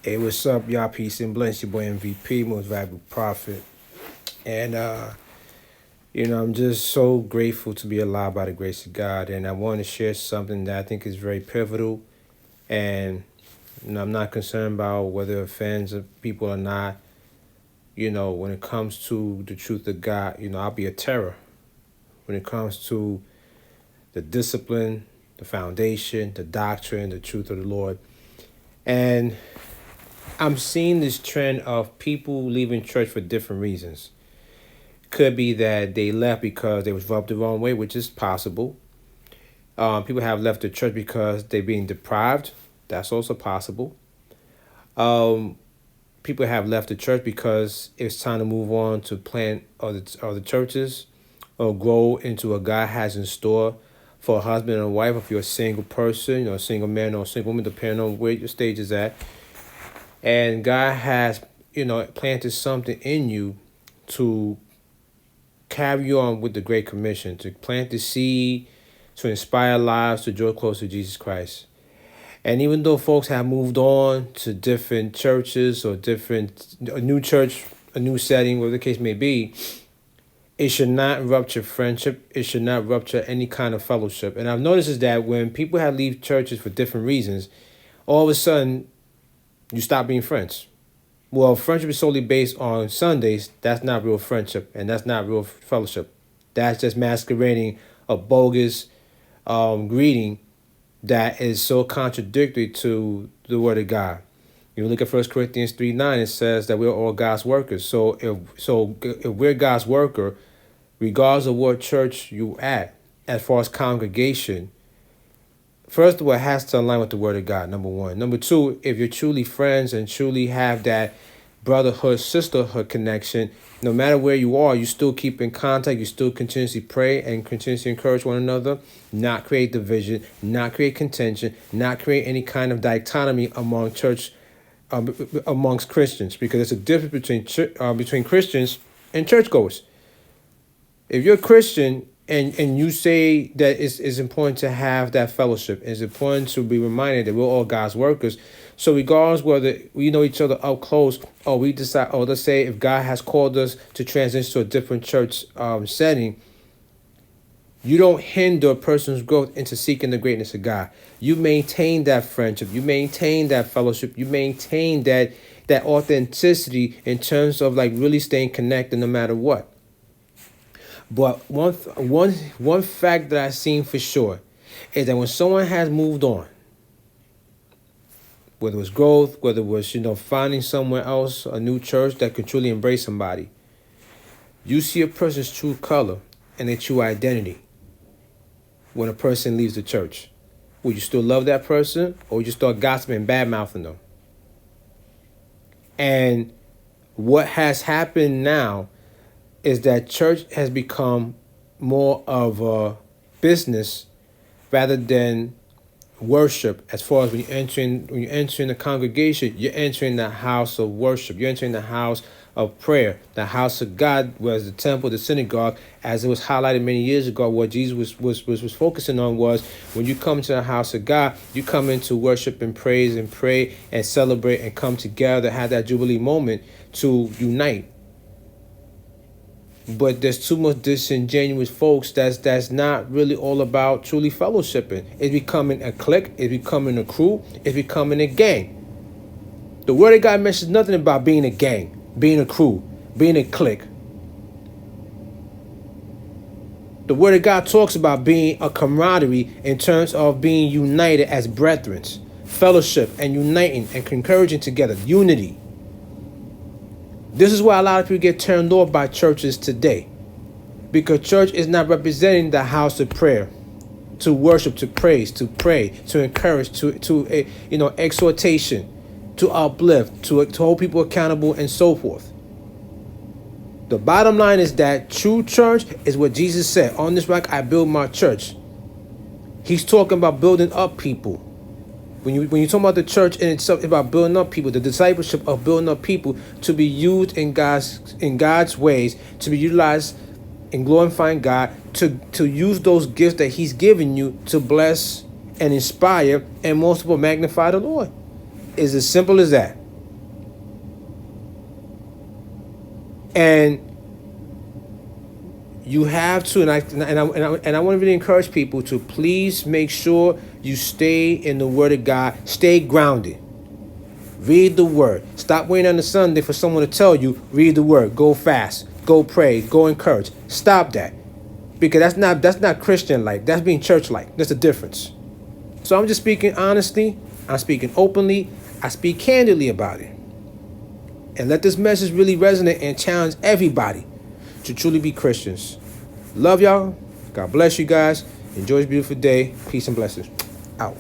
Hey, what's up, y'all? Peace and bless. Your boy MVP, most valuable prophet. And, I'm just so grateful to be alive by the grace of God. And I want to share something that I think is very pivotal. And, I'm not concerned about whether it offends people or not. When it comes to the truth of God, I'll be a terror. When it comes to the discipline, the foundation, the doctrine, the truth of the Lord. And I'm seeing this trend of people leaving church for different reasons. Could be that they left because they was rubbed the wrong way, which is possible. People have left the church because they're being deprived. That's also possible. Um, People have left the church because it's time to move on to plant other churches or grow into what God has in store for a husband and a wife. If you're a single person, a single man or a single woman, depending on where your stage is at. And God has, planted something in you to carry on with the Great Commission, to plant the seed, to inspire lives to draw close to Jesus Christ. And even though folks have moved on to different churches or a new church, a new setting, whatever the case may be, it should not rupture friendship. It should not rupture any kind of fellowship. And I've noticed is that when people have leave churches for different reasons, all of a sudden you stop being friends. Well, friendship is solely based on Sundays. That's not real friendship, and that's not real fellowship. That's just masquerading a bogus greeting that is so contradictory to the Word of God. You look at 1 Corinthians 3:9. It says that we're all God's workers. So if we're God's worker, regardless of what church you at, as far as congregation, first of all, it has to align with the Word of God, number one. Number two, if you're truly friends and truly have that brotherhood, sisterhood connection, no matter where you are, you still keep in contact, you still continuously pray and continuously encourage one another, not create division, not create contention, not create any kind of dichotomy among amongst Christians, because there's a difference between Christians and churchgoers. If you're a Christian and you say that it's important to have that fellowship, it's important to be reminded that we're all God's workers. So regardless whether we know each other up close or we decide, or let's say if God has called us to transition to a different church setting, you don't hinder a person's growth into seeking the greatness of God. You maintain that friendship. You maintain that fellowship. You maintain that authenticity in terms of like really staying connected no matter what. But one fact that I've seen for sure is that when someone has moved on, whether it was growth, whether it was, finding somewhere else, a new church that could truly embrace somebody, you see a person's true color and their true identity when a person leaves the church. Will you still love that person, or will you start gossiping and bad-mouthing them? And what has happened now is that church has become more of a business rather than worship. As far as when you're entering the congregation, you're entering the house of worship. You're entering the house of prayer. The house of God was the temple, the synagogue, as it was highlighted many years ago. What Jesus was focusing on was when you come to the house of God, you come into worship and praise and pray and celebrate and come together, have that Jubilee moment to unite. But there's too much disingenuous folks that's not really all about truly fellowshipping. It's becoming a clique. It's becoming a crew. It's becoming a gang. The Word of God mentions nothing about being a gang, being a crew, being a clique. The Word of God talks about being a camaraderie in terms of being united as brethren, fellowship and uniting and encouraging together, unity. This is why a lot of people get turned off by churches today, because church is not representing the house of prayer, to worship, to praise, to pray, to encourage, to exhortation, to uplift, to hold people accountable, and so forth. The bottom line is that true church is what Jesus said: "On this rock I build my church." He's talking about building up people. When you talk about the church in itself, it's about building up people, the discipleship of building up people to be used in God's ways, to be utilized in glorifying God, to use those gifts that He's given you to bless and inspire and most of all magnify the Lord. It's as simple as that. And you have to, and I want to really encourage people to please make sure you stay in the Word of God. Stay grounded. Read the Word. Stop waiting on the Sunday for someone to tell you, read the Word, go fast, go pray, go encourage. Stop that. Because that's not Christian like. That's being church like. That's the difference. So I'm just speaking honestly. I'm speaking openly. I speak candidly about it. And let this message really resonate and challenge everybody to truly be Christians. Love y'all. God bless you guys. Enjoy this beautiful day. Peace and blessings. Out.